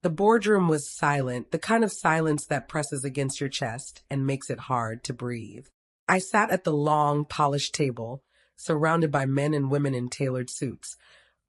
The boardroom was silent, the kind of silence that presses against your chest and makes it hard to breathe. I sat at the long, polished table, surrounded by men and women in tailored suits,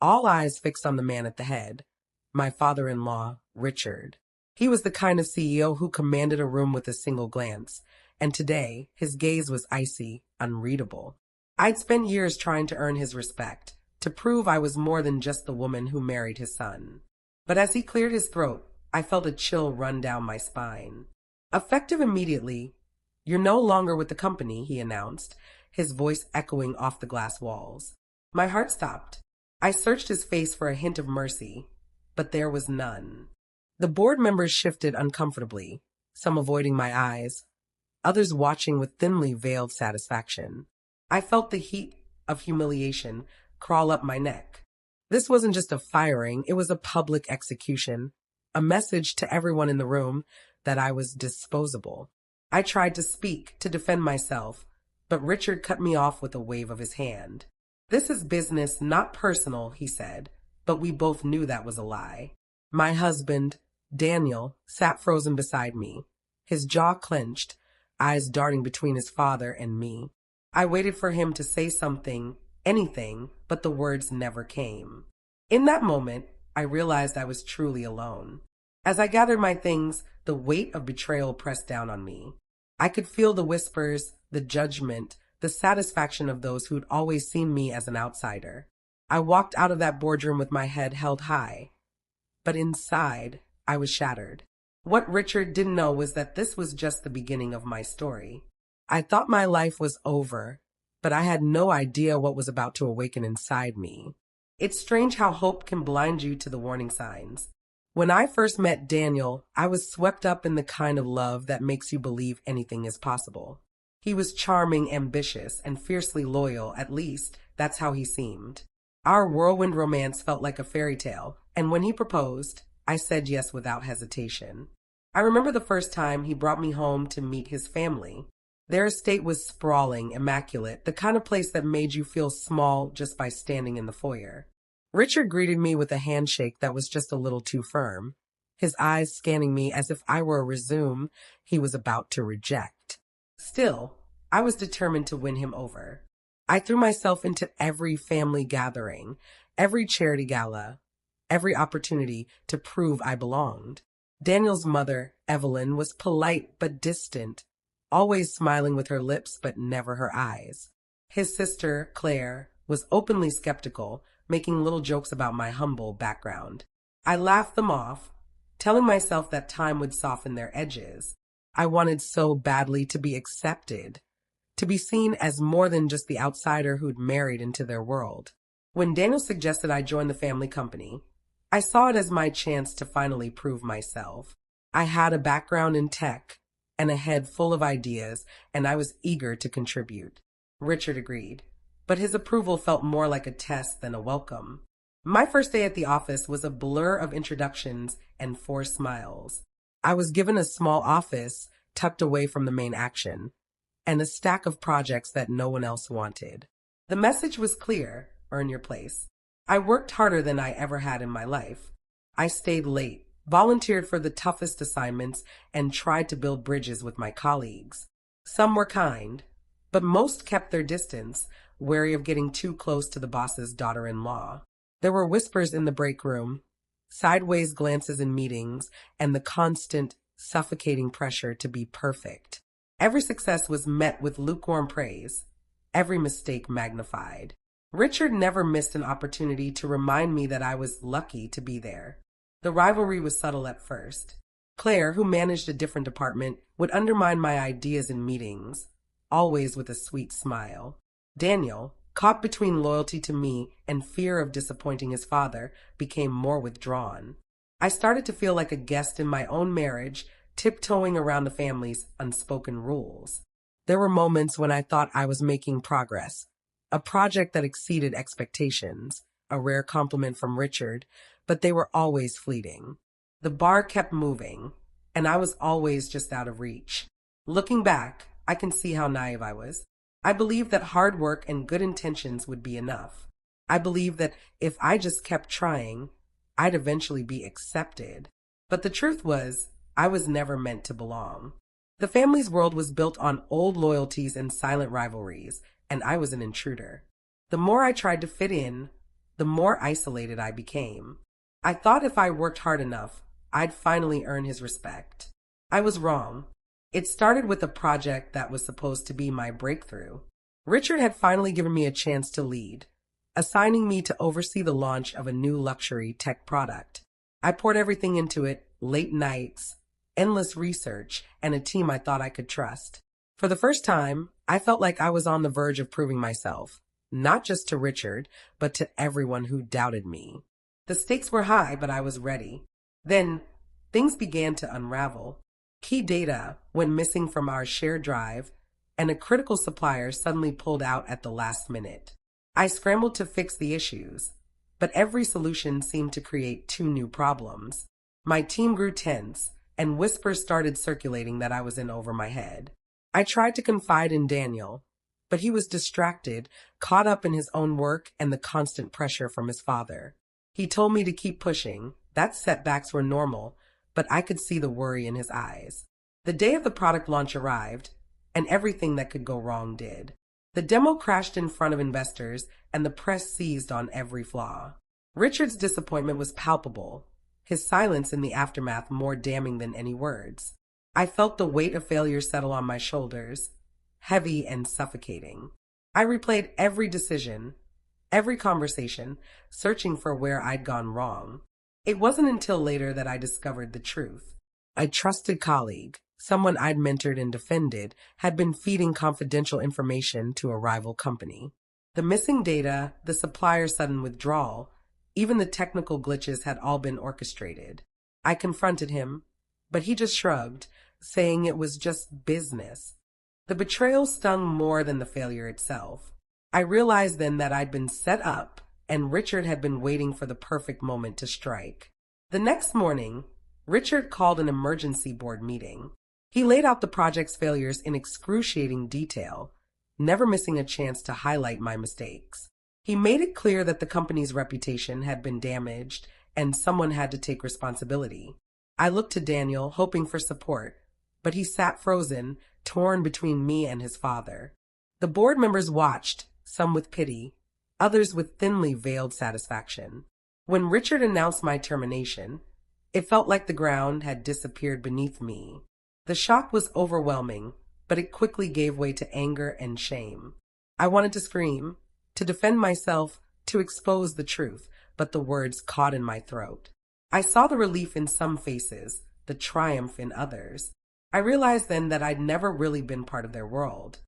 all eyes fixed on the man at the head, my father-in-law, Richard. He was the kind of CEO who commanded a room with a single glance, and today his gaze was icy, unreadable. I'd spent years trying to earn his respect, to prove I was more than just the woman who married his son. But as he cleared his throat, I felt a chill run down my spine. Effective immediately, "You're no longer with the company," he announced, his voice echoing off the glass walls. My heart stopped. I searched his face for a hint of mercy, but there was none. The board members shifted uncomfortably, some avoiding my eyes, others watching with thinly veiled satisfaction. I felt the heat of humiliation crawl up my neck. This wasn't just a firing, it was a public execution, a message to everyone in the room that I was disposable. I tried to speak, to defend myself, but Richard cut me off with a wave of his hand. "This is business, not personal," he said, but we both knew that was a lie. My husband, Daniel, sat frozen beside me, his jaw clenched, eyes darting between his father and me. I waited for him to say something, anything, but the words never came. In that moment, I realized I was truly alone. As I gathered my things, the weight of betrayal pressed down on me. I could feel the whispers, the judgment, the satisfaction of those who'd always seen me as an outsider. I walked out of that boardroom with my head held high, but inside, I was shattered. What Richard didn't know was that this was just the beginning of my story. I thought my life was over, but I had no idea what was about to awaken inside me. It's strange how hope can blind you to the warning signs. When I first met Daniel, I was swept up in the kind of love that makes you believe anything is possible. He was charming, ambitious, and fiercely loyal, at least that's how he seemed. Our whirlwind romance felt like a fairy tale, and when he proposed, I said yes without hesitation. I remember the first time he brought me home to meet his family. Their estate was sprawling, immaculate, the kind of place that made you feel small just by standing in the foyer. Richard greeted me with a handshake that was just a little too firm, his eyes scanning me as if I were a resume he was about to reject. Still, I was determined to win him over. I threw myself into every family gathering, every charity gala, every opportunity to prove I belonged. Daniel's mother, Evelyn, was polite but distant, always smiling with her lips but never her eyes. His sister, Claire, was openly skeptical, making little jokes about my humble background. I laughed them off, telling myself that time would soften their edges. I wanted so badly to be accepted, to be seen as more than just the outsider who'd married into their world. When Daniel suggested I join the family company, I saw it as my chance to finally prove myself. I had a background in tech and a head full of ideas, and I was eager to contribute. Richard agreed, but his approval felt more like a test than a welcome. My first day at the office was a blur of introductions and forced smiles. I was given a small office tucked away from the main action, and a stack of projects that no one else wanted. The message was clear: earn your place. I worked harder than I ever had in my life. I stayed late, volunteered for the toughest assignments, and tried to build bridges with my colleagues. Some were kind, but most kept their distance, wary of getting too close to the boss's daughter-in-law. There were whispers in the break room, sideways glances in meetings, and the constant, suffocating pressure to be perfect. Every success was met with lukewarm praise, every mistake magnified. Richard never missed an opportunity to remind me that I was lucky to be there. The rivalry was subtle at first. Claire, who managed a different department, would undermine my ideas in meetings, always with a sweet smile. Daniel, caught between loyalty to me and fear of disappointing his father, became more withdrawn. I started to feel like a guest in my own marriage, tiptoeing around the family's unspoken rules. There were moments when I thought I was making progress, a project that exceeded expectations, a rare compliment from Richard, but they were always fleeting. The bar kept moving, and I was always just out of reach. Looking back, I can see how naive I was. I believed that hard work and good intentions would be enough. I believed that if I just kept trying, I'd eventually be accepted. But the truth was, I was never meant to belong. The family's world was built on old loyalties and silent rivalries, and I was an intruder. The more I tried to fit in, the more isolated I became. I thought if I worked hard enough, I'd finally earn his respect. I was wrong. It started with a project that was supposed to be my breakthrough. Richard had finally given me a chance to lead, assigning me to oversee the launch of a new luxury tech product. I poured everything into it, late nights, endless research, and a team I thought I could trust. For the first time, I felt like I was on the verge of proving myself, not just to Richard, but to everyone who doubted me. The stakes were high, but I was ready. Then, things began to unravel. Key data went missing from our shared drive, and a critical supplier suddenly pulled out at the last minute. I scrambled to fix the issues, but every solution seemed to create two new problems. My team grew tense, and whispers started circulating that I was in over my head. I tried to confide in Daniel, but he was distracted, caught up in his own work and the constant pressure from his father. He told me to keep pushing, that setbacks were normal, but I could see the worry in his eyes. The day of the product launch arrived, and everything that could go wrong did. The demo crashed in front of investors, and the press seized on every flaw. Richard's disappointment was palpable, his silence in the aftermath more damning than any words. I felt the weight of failure settle on my shoulders, heavy and suffocating. I replayed every decision, every conversation, searching for where I'd gone wrong. It wasn't until later that I discovered the truth. A trusted colleague, someone I'd mentored and defended, had been feeding confidential information to a rival company. The missing data, the supplier's sudden withdrawal, even the technical glitches had all been orchestrated. I confronted him, but he just shrugged, saying it was just business. The betrayal stung more than the failure itself. I realized then that I'd been set up, and Richard had been waiting for the perfect moment to strike. The next morning, Richard called an emergency board meeting. He laid out the project's failures in excruciating detail, never missing a chance to highlight my mistakes. He made it clear that the company's reputation had been damaged and someone had to take responsibility. I looked to Daniel, hoping for support, but he sat frozen, torn between me and his father. The board members watched, some with pity, others with thinly veiled satisfaction. When Richard announced my termination, it felt like the ground had disappeared beneath me. The shock was overwhelming, but it quickly gave way to anger and shame. I wanted to scream, to defend myself, to expose the truth, but the words caught in my throat. I saw the relief in some faces, the triumph in others. I realized then that I'd never really been part of their world.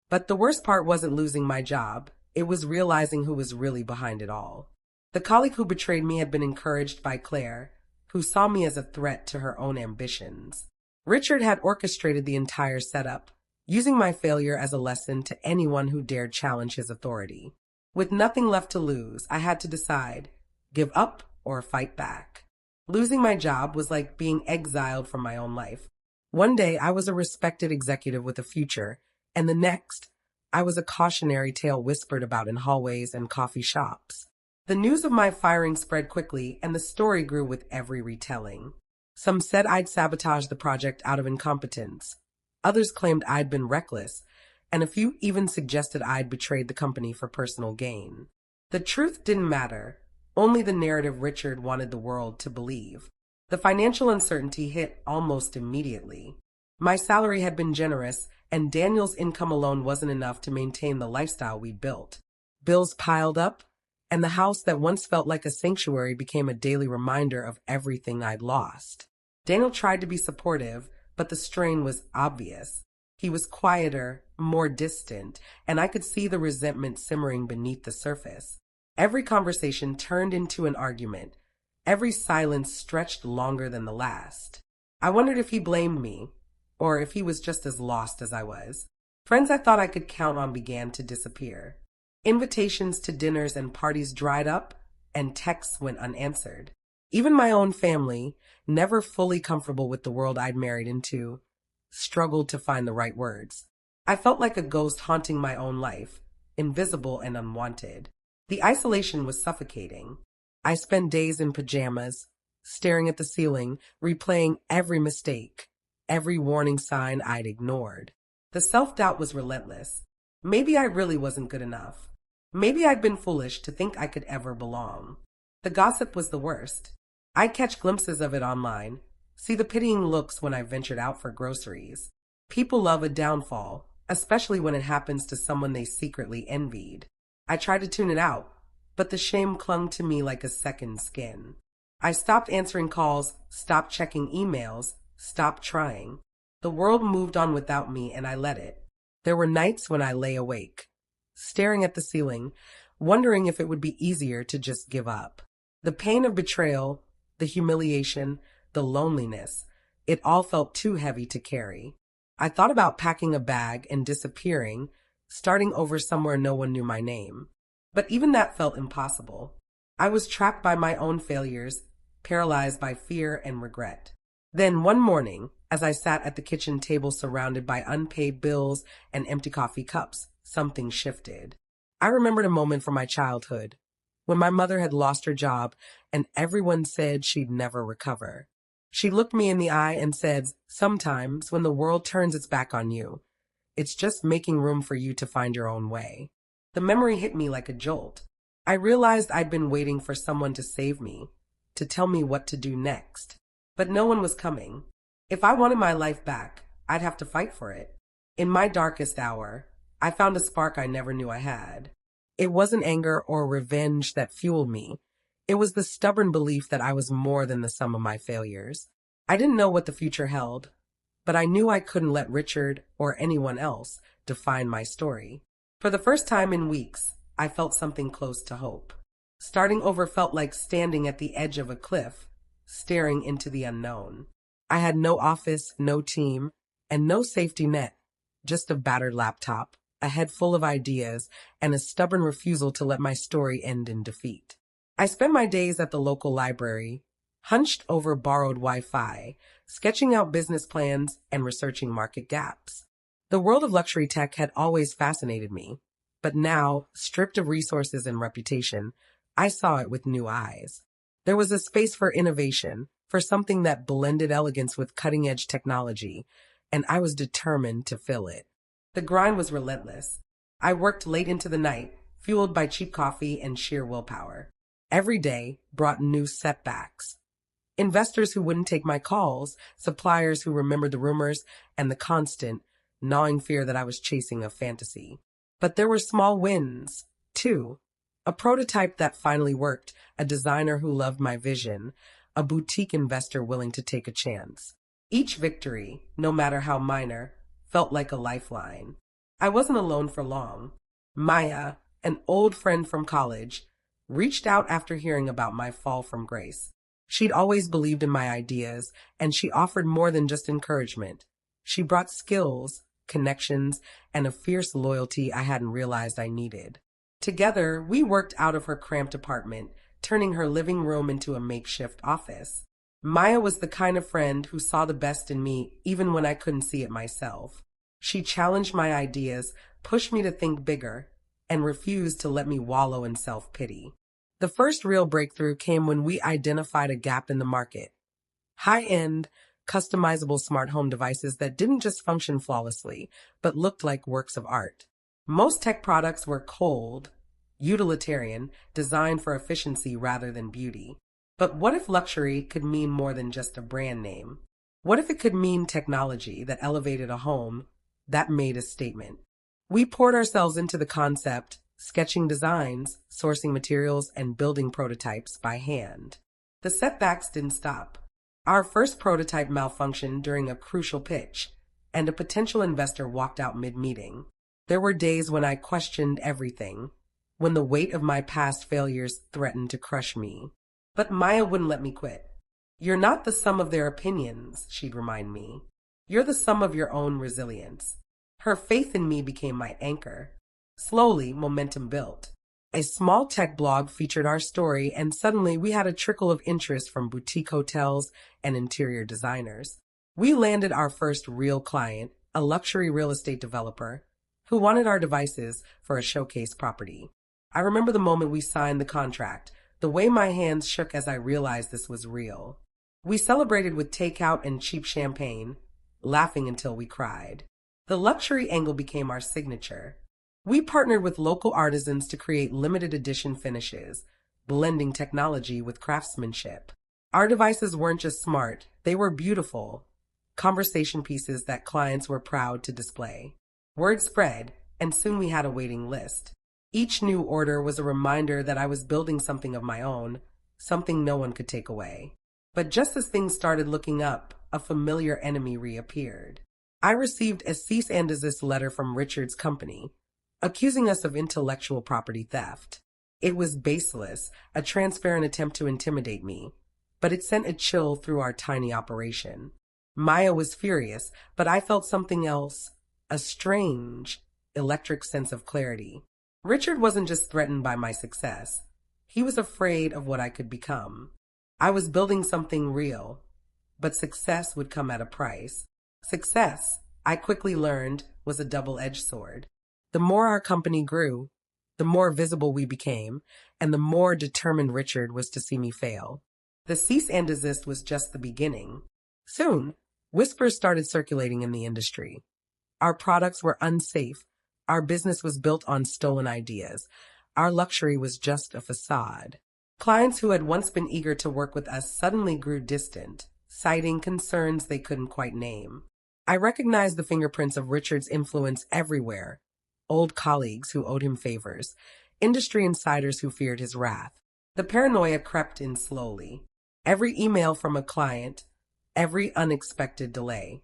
But the worst part wasn't losing my job, it was realizing who was really behind it all. The colleague who betrayed me had been encouraged by Claire, who saw me as a threat to her own ambitions. Richard had orchestrated the entire setup, using my failure as a lesson to anyone who dared challenge his authority. With nothing left to lose, I had to decide, give up or fight back. Losing my job was like being exiled from my own life. One day I was a respected executive with a future, and the next, I was a cautionary tale whispered about in hallways and coffee shops. The news of my firing spread quickly, and the story grew with every retelling. Some said I'd sabotaged the project out of incompetence. Others claimed I'd been reckless, and a few even suggested I'd betrayed the company for personal gain. The truth didn't matter, only the narrative Richard wanted the world to believe. The financial uncertainty hit almost immediately. My salary had been generous, and Daniel's income alone wasn't enough to maintain the lifestyle we'd built. Bills piled up, and the house that once felt like a sanctuary became a daily reminder of everything I'd lost. Daniel tried to be supportive, but the strain was obvious. He was quieter, more distant, and I could see the resentment simmering beneath the surface. Every conversation turned into an argument. Every silence stretched longer than the last. I wondered if he blamed me, or if he was just as lost as I was. Friends I thought I could count on began to disappear. Invitations to dinners and parties dried up, and texts went unanswered. Even my own family, never fully comfortable with the world I'd married into, struggled to find the right words. I felt like a ghost haunting my own life, invisible and unwanted. The isolation was suffocating. I spent days in pajamas, staring at the ceiling, replaying every mistake, every warning sign I'd ignored. The self-doubt was relentless. Maybe I really wasn't good enough. Maybe I'd been foolish to think I could ever belong. The gossip was the worst. I'd catch glimpses of it online, see the pitying looks when I ventured out for groceries. People love a downfall, especially when it happens to someone they secretly envied. I tried to tune it out, but the shame clung to me like a second skin. I stopped answering calls, stopped checking emails, stopped trying. The world moved on without me, and I let it. There were nights when I lay awake, staring at the ceiling, wondering if it would be easier to just give up. The pain of betrayal, the humiliation, the loneliness, it all felt too heavy to carry. I thought about packing a bag and disappearing, starting over somewhere no one knew my name. But even that felt impossible. I was trapped by my own failures, paralyzed by fear and regret. Then one morning, as I sat at the kitchen table surrounded by unpaid bills and empty coffee cups, something shifted. I remembered a moment from my childhood, when my mother had lost her job and everyone said she'd never recover. She looked me in the eye and said, "Sometimes when the world turns its back on you, it's just making room for you to find your own way." The memory hit me like a jolt. I realized I'd been waiting for someone to save me, to tell me what to do next. But no one was coming. If I wanted my life back, I'd have to fight for it. In my darkest hour, I found a spark I never knew I had. It wasn't anger or revenge that fueled me. It was the stubborn belief that I was more than the sum of my failures. I didn't know what the future held, but I knew I couldn't let Richard or anyone else define my story. For the first time in weeks, I felt something close to hope. Starting over felt like standing at the edge of a cliff, staring into the unknown. I had no office, no team, and no safety net, just a battered laptop, a head full of ideas, and a stubborn refusal to let my story end in defeat. I spent my days at the local library, hunched over borrowed Wi-Fi, sketching out business plans and researching market gaps. The world of luxury tech had always fascinated me, but now, stripped of resources and reputation, I saw it with new eyes. There was a space for innovation, for something that blended elegance with cutting-edge technology, and I was determined to fill it. The grind was relentless. I worked late into the night, fueled by cheap coffee and sheer willpower. Every day brought new setbacks. Investors who wouldn't take my calls, suppliers who remembered the rumors, and the constant, gnawing fear that I was chasing a fantasy. But there were small wins, too. A prototype that finally worked, a designer who loved my vision, a boutique investor willing to take a chance. Each victory, no matter how minor, felt like a lifeline. I wasn't alone for long. Maya, an old friend from college, reached out after hearing about my fall from grace. She'd always believed in my ideas, and she offered more than just encouragement. She brought skills, connections, and a fierce loyalty I hadn't realized I needed. Together, we worked out of her cramped apartment, turning her living room into a makeshift office. Maya was the kind of friend who saw the best in me even when I couldn't see it myself. She challenged my ideas, pushed me to think bigger, and refused to let me wallow in self-pity. The first real breakthrough came when we identified a gap in the market. High-end, customizable smart home devices that didn't just function flawlessly, but looked like works of art. Most tech products were cold, utilitarian, designed for efficiency rather than beauty. But what if luxury could mean more than just a brand name? What if it could mean technology that elevated a home, that made a statement? We poured ourselves into the concept, sketching designs, sourcing materials, and building prototypes by hand. The setbacks didn't stop. Our first prototype malfunctioned during a crucial pitch, and a potential investor walked out mid-meeting. There were days when I questioned everything, when the weight of my past failures threatened to crush me. But Maya wouldn't let me quit. "You're not the sum of their opinions," she'd remind me. "You're the sum of your own resilience." Her faith in me became my anchor. Slowly, momentum built. A small tech blog featured our story, and suddenly we had a trickle of interest from boutique hotels and interior designers. We landed our first real client, a luxury real estate developer, who wanted our devices for a showcase property. I remember the moment we signed the contract, the way my hands shook as I realized this was real. We celebrated with takeout and cheap champagne, laughing until we cried. The luxury angle became our signature. We partnered with local artisans to create limited edition finishes, blending technology with craftsmanship. Our devices weren't just smart, they were beautiful conversation pieces that clients were proud to display. Word spread, and soon we had a waiting list. Each new order was a reminder that I was building something of my own, something no one could take away. But just as things started looking up, a familiar enemy reappeared. I received a cease and desist letter from Richard's company, accusing us of intellectual property theft. It was baseless, a transparent attempt to intimidate me, but it sent a chill through our tiny operation. Maya was furious, but I felt something else, a strange, electric sense of clarity. Richard wasn't just threatened by my success. He was afraid of what I could become. I was building something real, but success would come at a price. Success, I quickly learned, was a double-edged sword. The more our company grew, the more visible we became, and the more determined Richard was to see me fail. The cease and desist was just the beginning. Soon, whispers started circulating in the industry. Our products were unsafe. Our business was built on stolen ideas. Our luxury was just a facade. Clients who had once been eager to work with us suddenly grew distant, citing concerns they couldn't quite name. I recognized the fingerprints of Richard's influence everywhere. Old colleagues who owed him favors, industry insiders who feared his wrath. The paranoia crept in slowly. Every email from a client, every unexpected delay,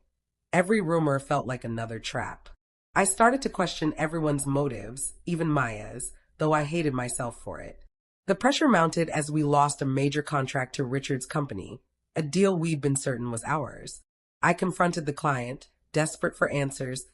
every rumor felt like another trap. I started to question everyone's motives, even Maya's, though I hated myself for it. The pressure mounted as we lost a major contract to Richard's company, a deal we'd been certain was ours. I confronted the client, desperate for answers,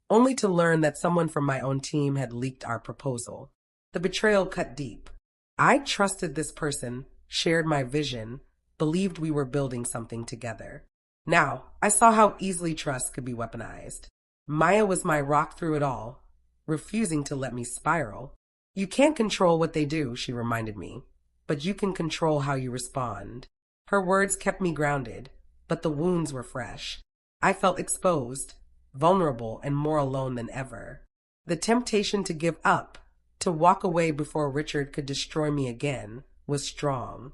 only to learn that someone from my own team had leaked our proposal. The betrayal cut deep. I trusted this person, shared my vision, believed we were building something together. Now, I saw how easily trust could be weaponized. Maya was my rock through it all, refusing to let me spiral. You can't control what they do, she reminded me, but you can control how you respond. Her words kept me grounded, but the wounds were fresh. I felt exposed, vulnerable, and more alone than ever. The temptation to give up, to walk away before Richard could destroy me again, was strong.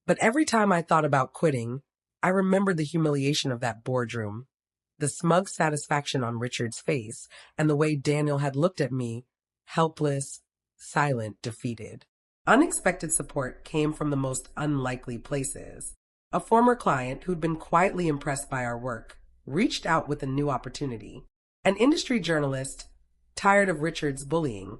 But every time I thought about quitting, I remembered the humiliation of that boardroom, the smug satisfaction on Richard's face, and the way Daniel had looked at me, helpless, silent, defeated. Unexpected support came from the most unlikely places. A former client who'd been quietly impressed by our work reached out with a new opportunity. An industry journalist, tired of Richard's bullying,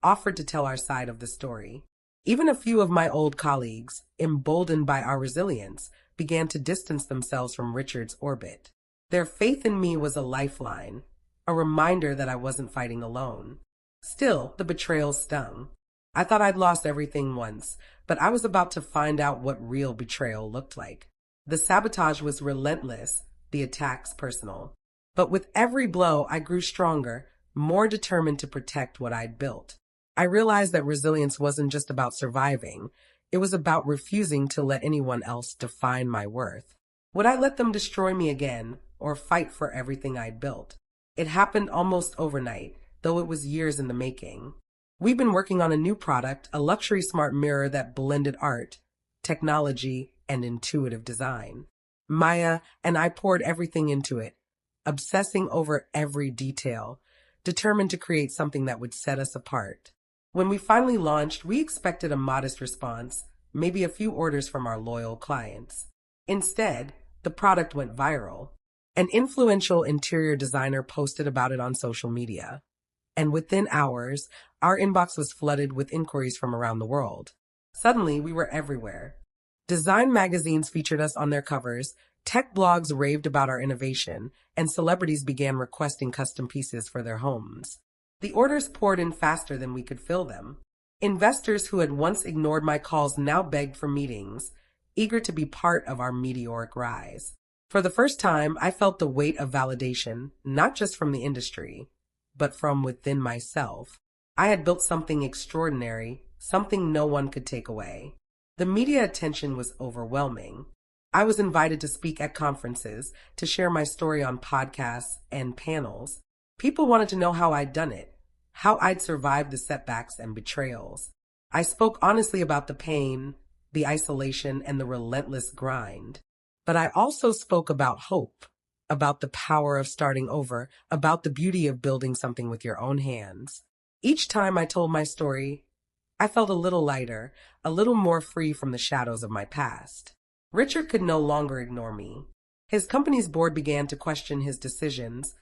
offered to tell our side of the story. Even a few of my old colleagues, emboldened by our resilience, began to distance themselves from Richard's orbit. Their faith in me was a lifeline, a reminder that I wasn't fighting alone. Still, the betrayal stung. I thought I'd lost everything once, but I was about to find out what real betrayal looked like. The sabotage was relentless, the attacks personal. But with every blow, I grew stronger, more determined to protect what I'd built. I realized that resilience wasn't just about surviving. It was about refusing to let anyone else define my worth. Would I let them destroy me again, or fight for everything I'd built? It happened almost overnight, though it was years in the making. We've been working on a new product, a luxury smart mirror that blended art, technology, and intuitive design. Maya and I poured everything into it, obsessing over every detail, determined to create something that would set us apart. When we finally launched, we expected a modest response, maybe a few orders from our loyal clients. Instead, the product went viral. An influential interior designer posted about it on social media. And within hours, our inbox was flooded with inquiries from around the world. Suddenly, we were everywhere. Design magazines featured us on their covers, tech blogs raved about our innovation, and celebrities began requesting custom pieces for their homes. The orders poured in faster than we could fill them. Investors who had once ignored my calls now begged for meetings, eager to be part of our meteoric rise. For the first time, I felt the weight of validation, not just from the industry, but from within myself. I had built something extraordinary, something no one could take away. The media attention was overwhelming. I was invited to speak at conferences, to share my story on podcasts and panels. People wanted to know how I'd done it, how I'd survived the setbacks and betrayals. I spoke honestly about the pain, the isolation, and the relentless grind. But I also spoke about hope, about the power of starting over, about the beauty of building something with your own hands. Each time I told my story, I felt a little lighter, a little more free from the shadows of my past. Richard could no longer ignore me. His company's board began to question his decisions,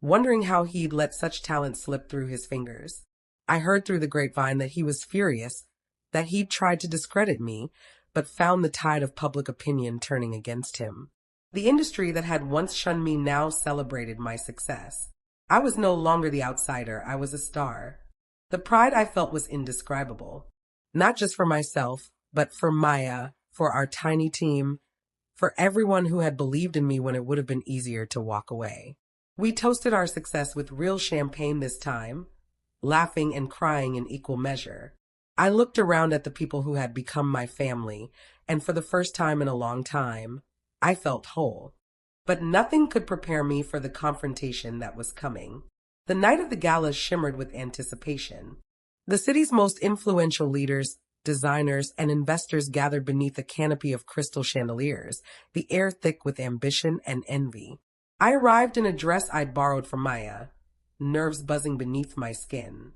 wondering how he'd let such talent slip through his fingers. I heard through the grapevine that he was furious, that he'd tried to discredit me, but found the tide of public opinion turning against him. The industry that had once shunned me now celebrated my success. I was no longer the outsider, I was a star. The pride I felt was indescribable. Not just for myself, but for Maya, for our tiny team, for everyone who had believed in me when it would have been easier to walk away. We toasted our success with real champagne this time, laughing and crying in equal measure. I looked around at the people who had become my family, and for the first time in a long time, I felt whole. But nothing could prepare me for the confrontation that was coming. The night of the gala shimmered with anticipation. The city's most influential leaders, designers, and investors gathered beneath a canopy of crystal chandeliers, the air thick with ambition and envy. I arrived in a dress I'd borrowed from Maya, nerves buzzing beneath my skin.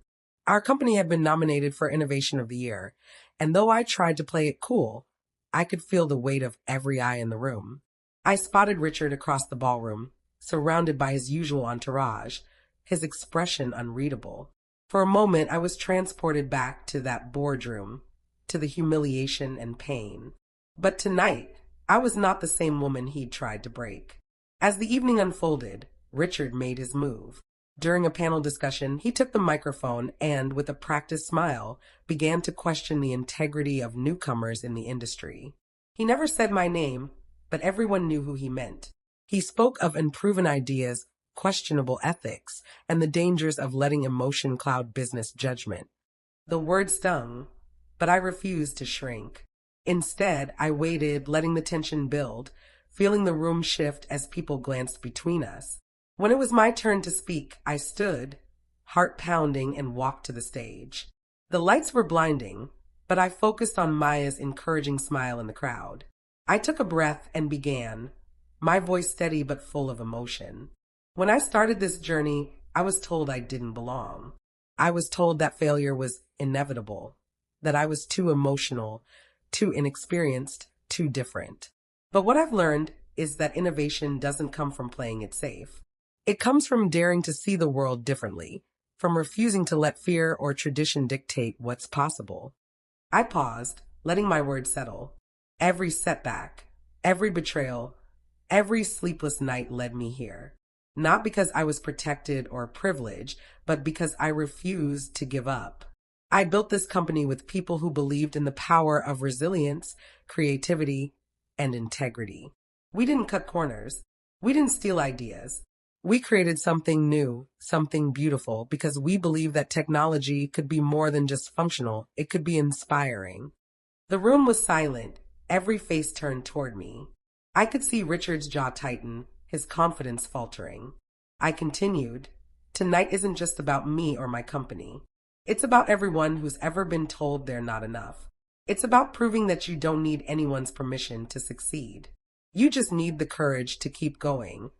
Our company had been nominated for Innovation of the Year, and though I tried to play it cool, I could feel the weight of every eye in the room. I spotted Richard across the ballroom, surrounded by his usual entourage, his expression unreadable. For a moment, I was transported back to that boardroom, to the humiliation and pain. But tonight, I was not the same woman he'd tried to break. As the evening unfolded, Richard made his move. During a panel discussion, he took the microphone and, with a practiced smile, began to question the integrity of newcomers in the industry. He never said my name, but everyone knew who he meant. He spoke of unproven ideas, questionable ethics, and the dangers of letting emotion cloud business judgment. The words stung, but I refused to shrink. Instead, I waited, letting the tension build, feeling the room shift as people glanced between us. When it was my turn to speak, I stood, heart pounding, and walked to the stage. The lights were blinding, but I focused on Maya's encouraging smile in the crowd. I took a breath and began, my voice steady but full of emotion. When I started this journey, I was told I didn't belong. I was told that failure was inevitable, that I was too emotional, too inexperienced, too different. But what I've learned is that innovation doesn't come from playing it safe. It comes from daring to see the world differently, from refusing to let fear or tradition dictate what's possible. I paused, letting my words settle. Every setback, every betrayal, every sleepless night led me here. Not because I was protected or privileged, but because I refused to give up. I built this company with people who believed in the power of resilience, creativity, and integrity. We didn't cut corners. We didn't steal ideas. We created something new, something beautiful, because we believed that technology could be more than just functional. It could be inspiring. The room was silent, every face turned toward me. I could see Richard's jaw tighten, his confidence faltering. I continued, tonight isn't just about me or my company. It's about everyone who's ever been told they're not enough. It's about proving that you don't need anyone's permission to succeed. You just need the courage to keep going,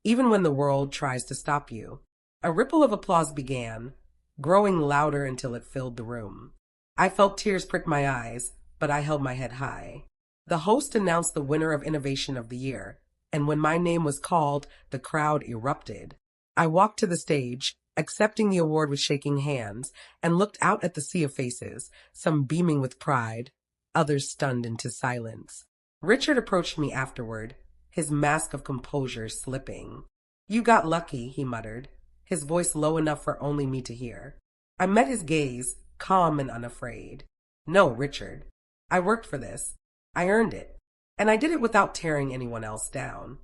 even when the world tries to stop you. A ripple of applause began, growing louder until it filled the room. I felt tears prick my eyes, but I held my head high. The host announced the winner of Innovation of the Year, and when my name was called, the crowd erupted. I walked to the stage, accepting the award with shaking hands, and looked out at the sea of faces, some beaming with pride, others stunned into silence. Richard approached me afterward, his mask of composure slipping. "You got lucky," he muttered, his voice low enough for only me to hear. I met his gaze, calm and unafraid. "No, Richard. I worked for this. I earned it. And I did it without tearing anyone else down."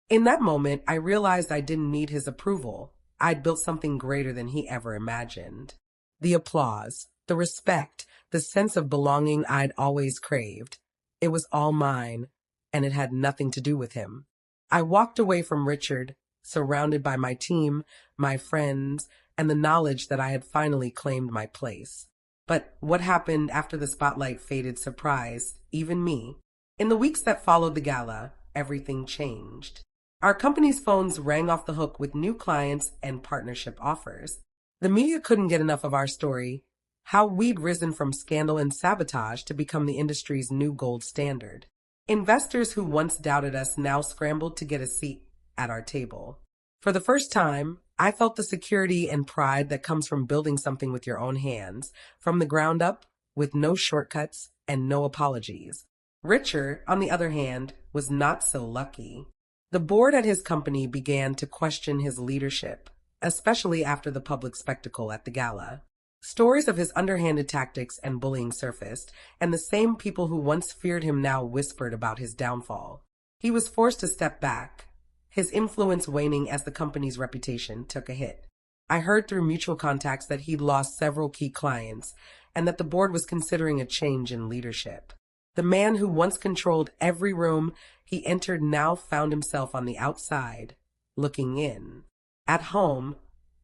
In that moment, I realized I didn't need his approval. I'd built something greater than he ever imagined. The applause, the respect, the sense of belonging I'd always craved. It was all mine, and it had nothing to do with him. I walked away from Richard, surrounded by my team, my friends, and the knowledge that I had finally claimed my place. But what happened after the spotlight faded surprised even me. In the weeks that followed the gala, everything changed. Our company's phones rang off the hook with new clients and partnership offers. The media couldn't get enough of our story, how we'd risen from scandal and sabotage to become the industry's new gold standard. Investors who once doubted us now scrambled to get a seat at our table. For the first time, I felt the security and pride that comes from building something with your own hands, from the ground up, with no shortcuts and no apologies. Richard, on the other hand, was not so lucky. The board at his company began to question his leadership, especially after the public spectacle at the gala. Stories of his underhanded tactics and bullying surfaced, and the same people who once feared him now whispered about his downfall. He was forced to step back, his influence waning as the company's reputation took a hit. I heard through mutual contacts that he'd lost several key clients, and that the board was considering a change in leadership. The man who once controlled every room he entered now found himself on the outside, looking in. At home,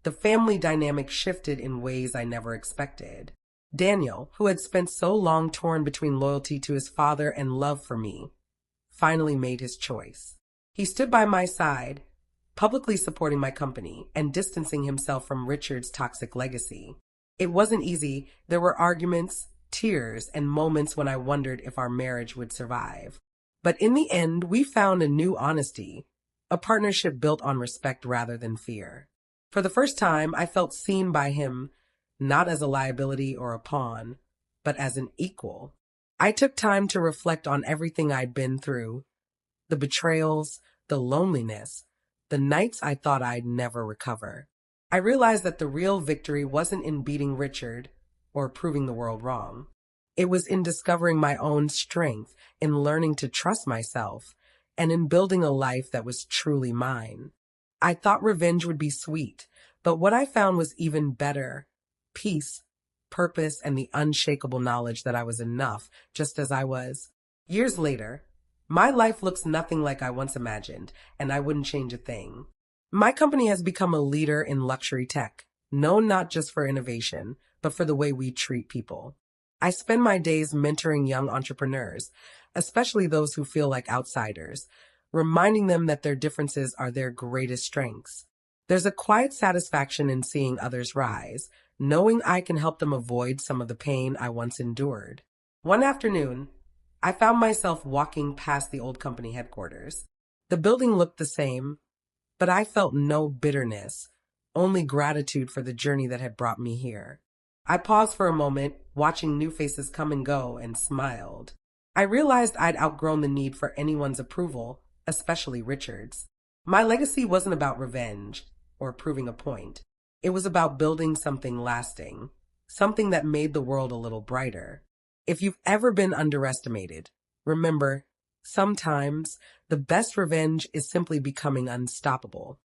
the family dynamic shifted in ways I never expected. Daniel, who had spent so long torn between loyalty to his father and love for me, finally made his choice. He stood by my side, publicly supporting my company and distancing himself from Richard's toxic legacy. It wasn't easy. There were arguments, tears, and moments when I wondered if our marriage would survive. But in the end, we found a new honesty, a partnership built on respect rather than fear. For the first time, I felt seen by him, not as a liability or a pawn, but as an equal. I took time to reflect on everything I'd been through, the betrayals, the loneliness, the nights I thought I'd never recover. I realized that the real victory wasn't in beating Richard or proving the world wrong. It was in discovering my own strength, in learning to trust myself, and in building a life that was truly mine. I thought revenge would be sweet, but what I found was even better: peace, purpose, and the unshakable knowledge that I was enough just as I was. Years later, my life looks nothing like I once imagined, and I wouldn't change a thing. My company has become a leader in luxury tech, known not just for innovation, but for the way we treat people. I spend my days mentoring young entrepreneurs, especially those who feel like outsiders, reminding them that their differences are their greatest strengths. There's a quiet satisfaction in seeing others rise, knowing I can help them avoid some of the pain I once endured. One afternoon, I found myself walking past the old company headquarters. The building looked the same, but I felt no bitterness, only gratitude for the journey that had brought me here. I paused for a moment, watching new faces come and go, and smiled. I realized I'd outgrown the need for anyone's approval, especially Richard's. My legacy wasn't about revenge or proving a point. It was about building something lasting, something that made the world a little brighter. If you've ever been underestimated, remember, sometimes the best revenge is simply becoming unstoppable.